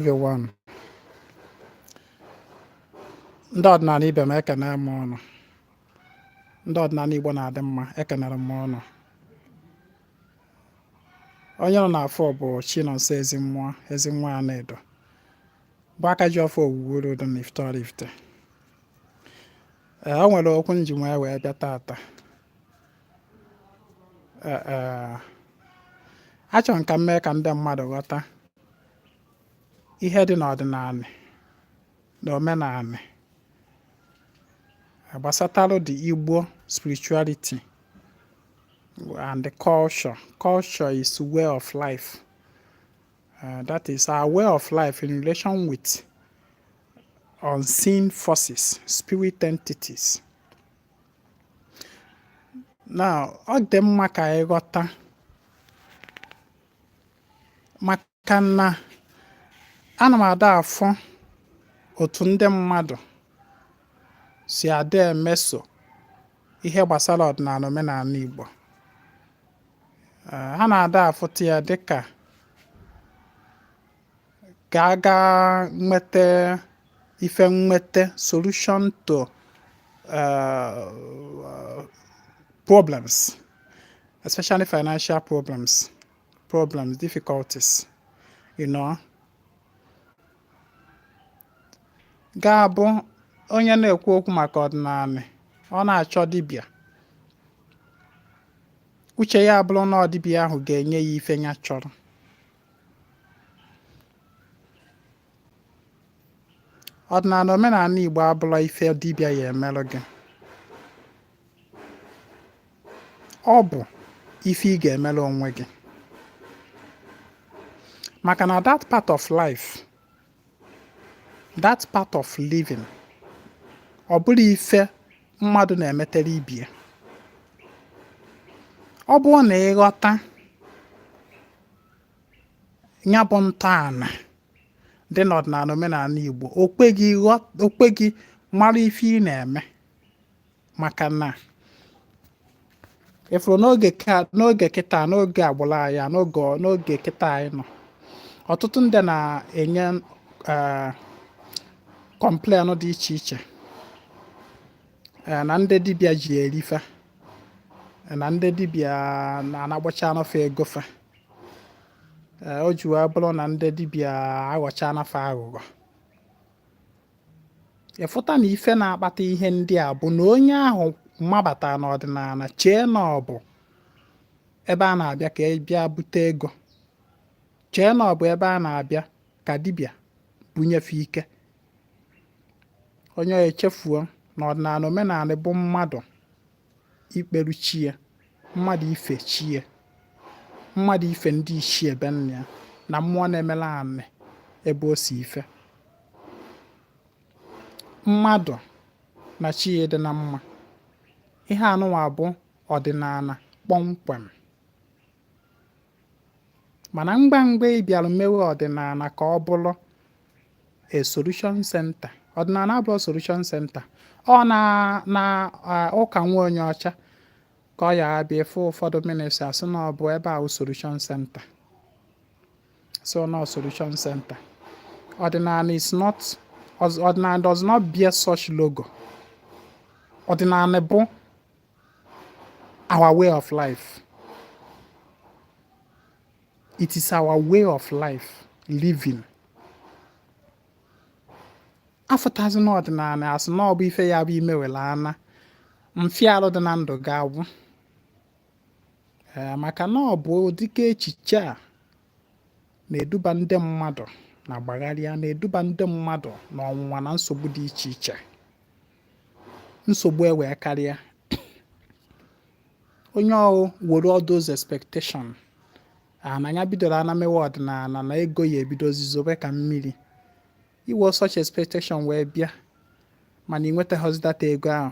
everyone. Ndị ọdịnala ibe m ekene m ọnụ. Ndị ọdịnala Igbo na-adị mma ekenere m ọnụ. Onye nọ n'afọ bụ Chinonso Ezinwa Anedo bụ aka ji ọfọ owuwe udo na Ifite. O nwere okwu nji wee bịa tata. Achọrọ m ka m mee ka ndị mmadụ ghọta ihe dị n'ọdịnanị na omenanị gbasatara the Igbo spirituality and the culture. Culture is way of life. That is our way of life in relation with unseen forces, spirit entities. Now, ọ dị mma ka anyị ghọta maka na ana m ada afọ otu ndị mmadụ si ada emeso ihe gbasara ọdịnala omenala Igbo. Ha na-ada afụta ya dịka ga-aga nweta ife nweta solution to problems, especially financial problems, difficulties, ga-abụ onye na-ekwu okwu maka ọdịnala ọ na-achọ dibịa, uche ya abụrụ na dibịa ahụ ga-enye ya ife ya chọrọ. Ọdịnala omenala Igbo abụrụ ife dibịa ya emelụ gị. Ọ bụ ife ị ga-emelụ onwe gị, maka na that part of life, that part of living, ọ bụrụ ife mmadụ na-emetere ibie. Ọ bụrụ na ịghọta ya bụ ntọala dị n'ọdịnala omenala Igbo, o kwe gị mara ife ị na-eme, maka na ifuru n'oge kịta, n'oge agbụrụ ya, n'oge kịta anyị nọ, ọtụtụ ndị na-enye complain dị iche iche na ndị dibịa ji erife, na ndị dibịa na-anagbacha n'afọ egofe. O ji wee bụrụ na ndị dibịa aghọcha n'afọ aghụghọ. Ịfụta na ife na-akpata ihe ndị a bụ na onye ahụ mmabata n'ọdịnala chee na ọ bụ ebe a na-abịa ka bịa bute ego, chee na ọ bụ ebe a na-abịa ka dibịa bunyefe ike. Onye echefuo na ọdịnala omenala bụ mmadụ ikperu chi ya, mmadụ ife chi ya, mmadụ ife ndị ichie be nna ya, na mmụọ na-emela anị ebe o si ife. Mmadụ na chi ya dị na mma. Ihe anụnwa bụ ọdịnala kpọmkwem. Mana mgbe ị bịara mewe ọdịnala ka ọ bụrụ a solution center. Ọdịnala abụrụ solution center. Ọ na ụka nwa onye ọcha ka ọ ya abịa efe ụfọdụ ministry asị na ọ bụ ebe ahụ solution center. So no solution center. Ọdịnala does not bear such logo. Ọdịnala bụ our way of life. It is our way of life, living. Afọtazi n'ọdịnala asị na ọ bụ ife ya bụ imewela ana mfialụ dị na ndụ ga-agwụ. Maka na ọ bụ dịka echiche a na-eduba ndị mmadụ na gbagharịa, na-eduba ndị mmadụ n'ọnwụnwa na nsogbu dị iche iche. Nsogbu ewee karịa. Onye ọrụ were all those expectation na ya bidoro anamewe ọdịnala na ego ya ebidozi zobe ka mmiri. Iwe such expectation wee bịa, mana ị nwetaghịzi data ego ahụ.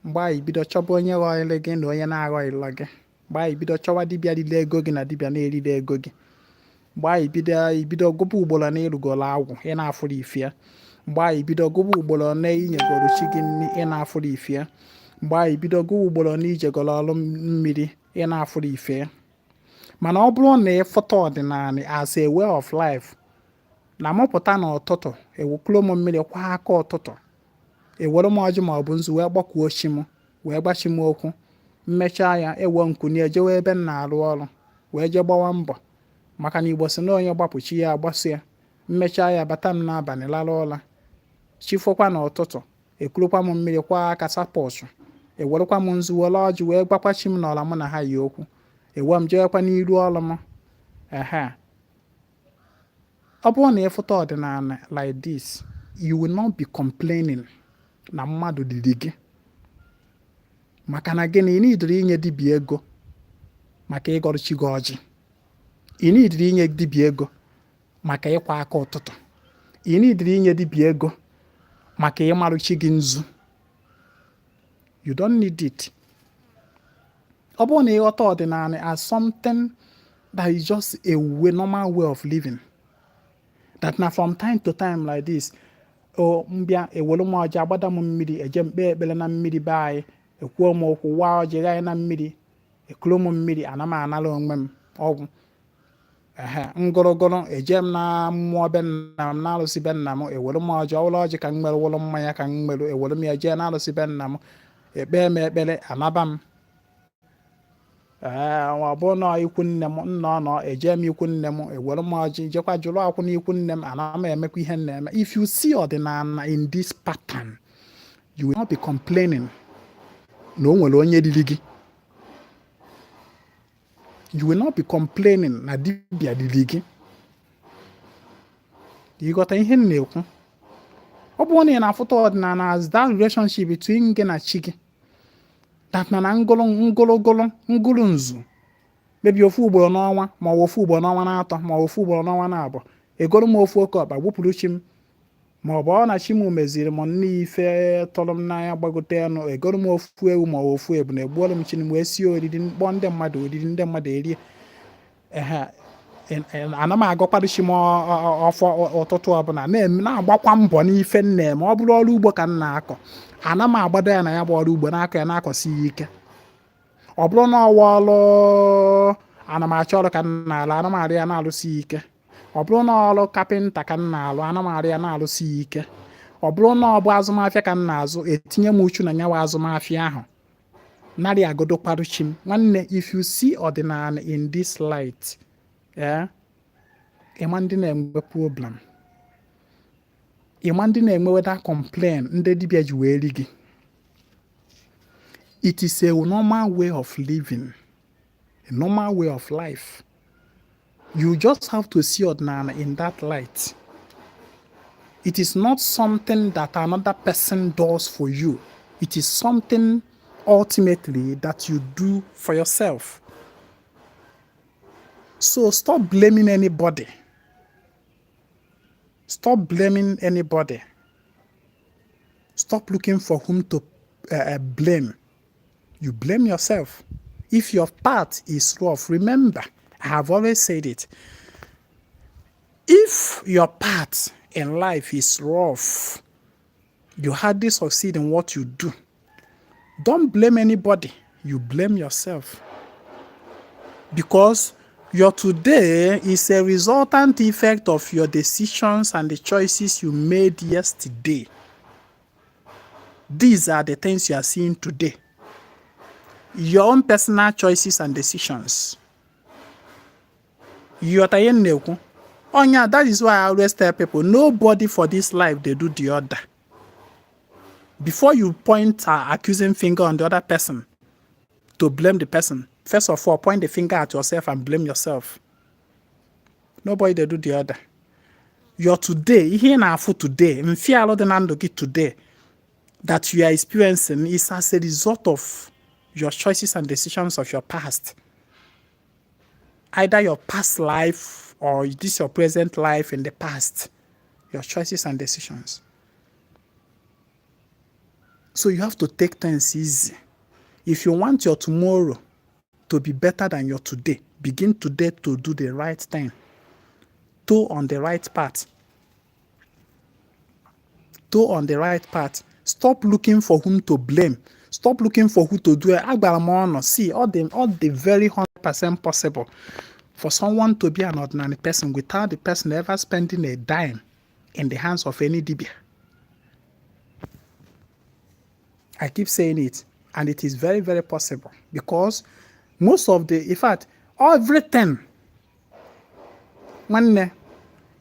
Mgbe anyị bido chọba onye ghọrịrị gị na onye na-aghọrịla gị. Mgbe anyị bido chọwa dibịa riri ego gị na dibịa na-eriri ego gị. Mgbe anyị bido gụba ugboro na ịrụgoro agwụ ị na-afụrụ ife ya. Mgbe anyị bido gụba ugboro na inyegoro chi gị ị na-afụrụ ife ya. Mgbe anyị bido gụba ugboro na ijegoro ọrụ mmiri ị na-afụrụ ife ya. Mana ọ bụrụ na ịfụta ọdịnala as a way of life, na mụpụta n'ụtụtụ ewukwuru m mmiri kwa aka ụtụtụ ewere m ọjị ma ọ bụ nzu wee gbakwuo chi m wee gbachi m okwu mmechaa ya ewe nkunye ejewe ebe m na-arụ ọrụ wee jee gbawa mbọ maka na Igbo si na onye gbapụchi ya agbasị ya mmechaa ya bata m n'abalị lara ụra chifokwa n'ụtụtụ ekurukwa m mmiri kwa aka sapọsụ ewerekwa m nzu were ọjị wee gbakwachi m n'ọla mụ na ha yi okwu ewe m jewekwa n'iru ọrụ m ọ bụrụ na ịfụta ọdịnala like this you will not be complaining na mmadụ dịrị gị maka na gịnị ị nidiri inye dibịa ego maka ịgọrọ chi gị ọjị ị nidiri inye dibịa ego maka ịkwa aka ụtụtụ ị nidiri inye dibịa ego maka ịmarụ chi gị nzu you don't need it. Ọ bụrụ na ịghọta ọdịnala as something that is just a way, normal way of living, that na from time to time like this mbịa ewere m ọjị agbada m mmiri eje mkpe ekpere na mmiri be anyị ekwuo m okwu waa ọjị ganye na mmiri ekuru m mmiri ana m anara onwe m ọgwụ ngụrụgụrụ eje m na mmụọ be nna m na-alụsị be nna m ewere m ọjị ọwụrụ ọjị ka m mere wụrụ mmanya ka m mere ewere m ya jee na-alụsị be nna m ekpee m ekpere anaba m ọ bụ na ikwu nne m nna nọ eje m ikwu nne m ewere m ọjị jekwa jụrụ akwụ n'ikwu nne m ana m emekwa ihe na-eme. If you see ọdịnala in this pattern you will not be complaining na o nwere onye riri gị. You will not be complaining na dibịa riri gị. Ịghọta ihe m na-ekwu? Ọ bụrụ na ị na-afụta ọdịnala as that relationship between gị na chi gị, that na ngụrụ nzu mebi ofu ugboro n'ọnwa ma ofu ugboro n'ọnwa na-atọ ma ofu ugboro n'ọnwa na-abụọ egoro m ofu oke ọkpa gbupụrụ chi m ma ọ bụ ọ na chi m meziri m nne ife tọrọ m n'anya gbagote ọnụ egoro m ofu ewu ma ofu ebu na egbuoro m chi m wee sie oriri kpọọ ndị mmadụ oriri ndị mmadụ erie ana m agọkwado chi m ọfọ ụtụtụ ọbụla na-agbakwa mbọ n'ife nne ma ọ bụrụ ọrụ ugbo ka m na-akọ ana m agbado ya na ya bụ ọrụ ugbo na-akọ ya na-akọsi ya ike. Ọ bụrụ na ọwa ọrụ ana m achọ ọrụ ka m na-alụ ana m arụ ya na-alụsi ya ike. Ọ bụrụ na ọrụ kapịnta ka m na-alụ ana m arụ ya na-alụsi ya ike. Ọ bụrụ na ọ bụ azụmahịa ka m na-azụ etinye m uchu na nyawa azụmahịa ahụ narị agodo kwarụ chi m. Nwanne, if you see ọdịnala in this light, ịma ndị na-enwe problem, ịma ndị na-enwe weda complain ndị dibịa ji wee ri gị. It is a normal way of living, a normal way of life. You just have to see ọdịnala in that light. It is not something that another person does for you. It is something ultimately that you do for yourself. So stop blaming anybody. Stop blaming anybody. Stop looking for whom to blame. You blame yourself. If your path is rough, remember, I have always said it. If your path in life is rough, you hardly succeed in what you do. Don't blame anybody. You blame yourself. Because your today is a resultant effect of your decisions and the choices you made yesterday. These are the things you are seeing today. Your own personal choices and decisions. That is why I always tell people, nobody for this life, they do the other. Before you point an accusing finger on the other person to blame the person, first of all, point the finger at yourself and blame yourself. Nobody they do the other. Your today, here now for today, today, that you are experiencing is as a result of your choices and decisions of your past. Either your past life or this your present life in the past. Your choices and decisions. So you have to take things easy. If you want your tomorrow to be better than your today, begin today to do the right thing. Toe on the right path. Toe on the right path. Stop looking for whom to blame. Stop looking for who to do it. See, all the very 100% possible for someone to be an ordinary person without the person ever spending a dime in the hands of any dibia. I keep saying it, and it is very, very possible, because most of in fact, everything, when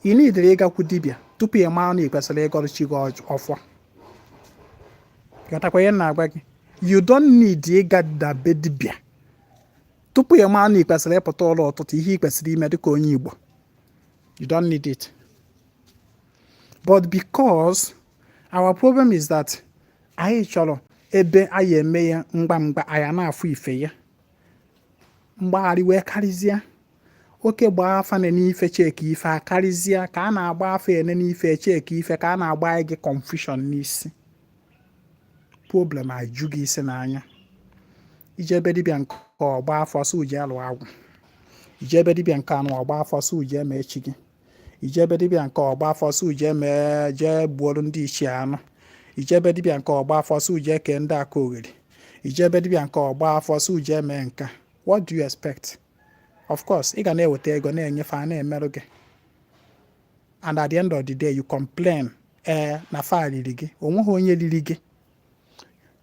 you need the ịgakwu dibia tupu ị mara na ị kwesịrị ịgọrọ chi gị ọfọ. You don't need ịga dabe dibia tupu ị mara na ị kwesịrị ịpụta ụlọ ọtụtụ ihe ị kwesịrị ime dịka onye Igbo. You don't need it. But because our problem is that anyị chọrọ ebe anyị eme ya mgba anyị na-afụ ife ya mgbagharị wee karịzịa oke gbaa afa n'ife cheki ife akarịzịa ka a na-agba afa ene n'ife cheki ife ka a na-agba gị confusion n'isi. Problem ajụ gị isi n'anya. Ijebe dibịa nke ọgba afọ sụ uje alụ agwụ. Ijebe dibịa nke anụ ọgba afọ sụ uje eme echi gị. Ijebe dibịa nke ọgba afọ sụ uje eme jee gbuoro ndị ichie anụ. Ijebe dibịa nke ọgba afọ sụ uje ke ndị aka ogheri. Ijebe dibịa nke ọgba afọ sụ uje eme nka. What do you expect? Of course, ị ga na-eweta ego na-enyefe a na-emerụ gị. And at the end of the day, you complain na fa riri gị. Onweghị onye riri gị.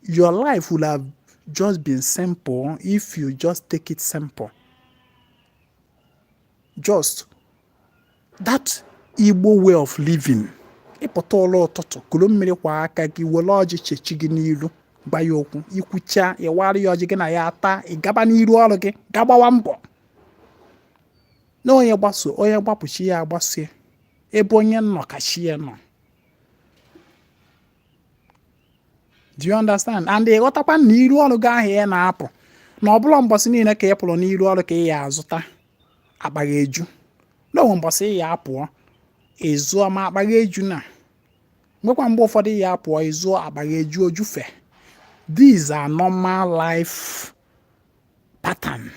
Your life would have just been simple if you just take it simple. Just that Igbo way of living. Ịpụta ụlọ ụtụtụ kuru mmiri kwa aka gị were ọjị chechi gị n'iru gba ya okwu ikwucha ịwarị ya ọjị gị na ya ata ịgaba n'iru ọrụ gị gabawa mbọ na onye gbapụchi ya agbasie ebe onye nọ ka chi ya nọ. Do you understand? And ịghọtakwa na iru ọrụ gị ahụ ya na-apụ na ọbụla mbọsị niile ka ị pụrụ n'iru ọrụ ka ị ya azụta akpa gị eju n'onwe mbọsị ị ya apụọ ịzụọ ma akpa gị eju na nwekwa mgbe ụfọdụ ị ya apụọ ịzụọ akpa gị eju ojufe. These are normal life pattern.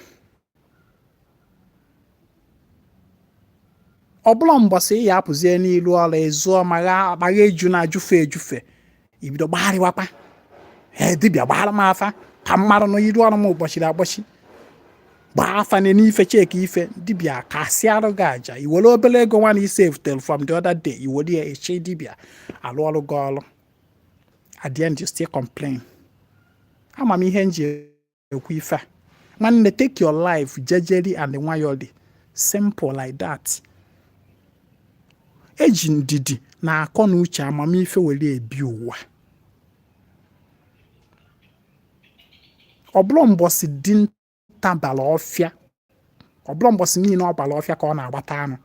Ọbụla mbọsị ị ya apụzie n'iru ọrụ ịzụọ ma akpa gị eju na ejufe ibido gbagharịwakwa dibịa gbara m afa ka mmadụ na iru ọrụ m ụbọchị agbọchi gbaa afa n'ife cheki ife dibịa kasị arụ gị aja iwere obere ego nwa na isave from the other day iwere ya eche dibịa alụ ọrụ gị ọrụ. At the end you still complain. Ama m ihe nji ekwu ife a nwanne, take your life jejely and nwayọọly, simple like that. Eji ndidi na akọ na uche amamife were ebi ụwa. Ọbụla mbọsị dinta bala ọfịa, ọbụla mbọsị niile ọ bala ọfịa ka ọ na-agbata anụ.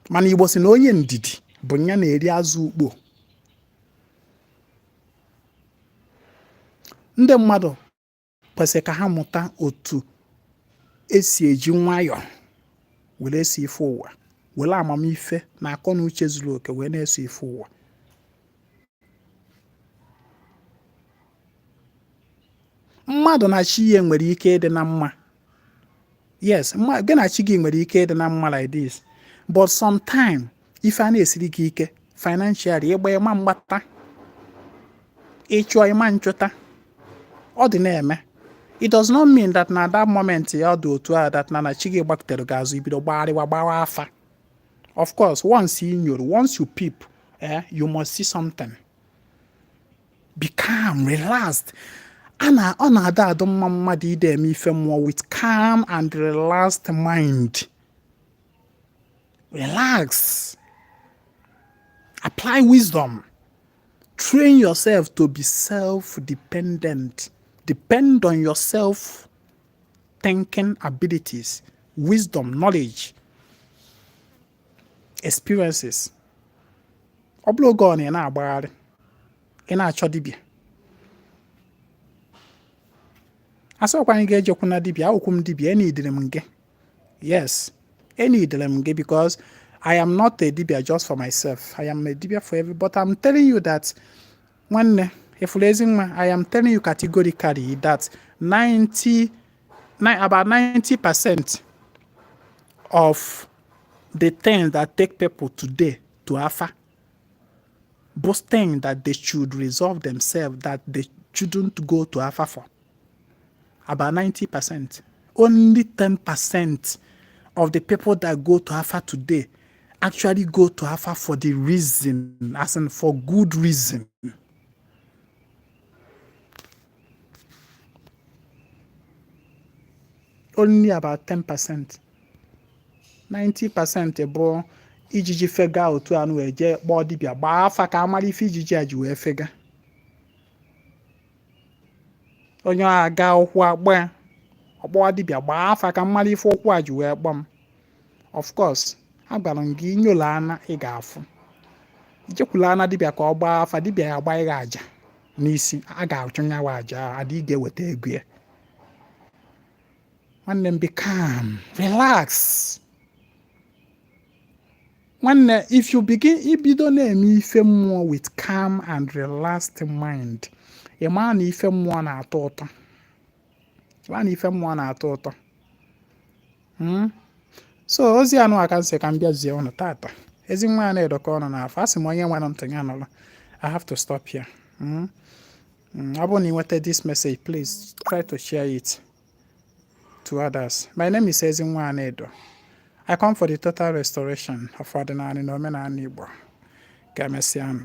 Mana Igbo sị na onye ndidi bụ ya na-eri azụ ukpo. Ndị mmadụ kwesịrị ka ha mụta otu esi eji nwayọọ were esi ife ụwa, were amamife na akọ na uche zuru oke wee na-eso ife ụwa. Mmadụ na chi ya nwere ike ịdị na mma. Yes, gị na chi gị nwere ike ịdị na mma like this, but sometimes ife a na-esiri gị ike financially, ịgba ịma mgbata, ịchụọ ịma nchụta, ọ dị na-eme. It does not mean that na that moment ya dị otu a that na chi gị gbakutere gị azụ ibido gbawa afa. Of course, once you peep, you must see something. Be calm, relaxed. Ọ na-ada adụ mma mmadụ ide eme ife mmụọ with calm and relaxed mind. Relax. Apply wisdom. Train yourself to be self-dependent. Depend on your self-thinking abilities, wisdom, knowledge, experiences. Ọ bụrụ oge ọ na-agbagharị, ị na-achọ dibịa. Asọkwa anyị ga-ejekwu na dibịa, akwụkwọ m dibịa, enidere m gị. Yes, enidere m gị because I am not a dibịa just for myself. I am a dibịa for everybody. But I'm telling you that nwanne, I am telling you categorically that about 90% of the things that take people today to Afa, those things that they should resolve themselves, that they shouldn't go to Afa for. About 90%. only 10% of the people that go to Afa today actually go to Afa for the reason, as in for good reason. Only about 10%. 90% bụ ijiji fega otu anụ eje kpọọ dibịa gbaa afa ka amara ife ijiji a ji wee fega. Onye aga ụkwụ agba ọkpọọ dibịa gbaa afa ka amara ife ụkwụ a ji wee kpọọ m. Of course, agwara m gị inyola ana ị ga-afụ. Ijekwula ana dibịa ka ọ gbaa afa, dibịa ya agba ịga aja n'isi, a ga-achụ nyawa aja, adị ị ga-eweta ego ya. Nwanne m, be calm, relax. Nwanne, if you begin ibido na-eme ife mmụọ with calm and relaxed mind, ị maa na ife mmụọ na-atọ ụtọ. So ozi anụ aka nsị ka m bịazie ụnụ tata. Ezi nwa na-edo ka ọnụ n'afọ. Asị m onye nwere ntị ya nụrụ. I have to stop here. Ọ bụrụ na ị nweta this message, please try to share it to others. My name is Ezi nwa na-edo. I come for the total restoration of Ọdịnanị na Omenanị Igbo. Ka emesịa.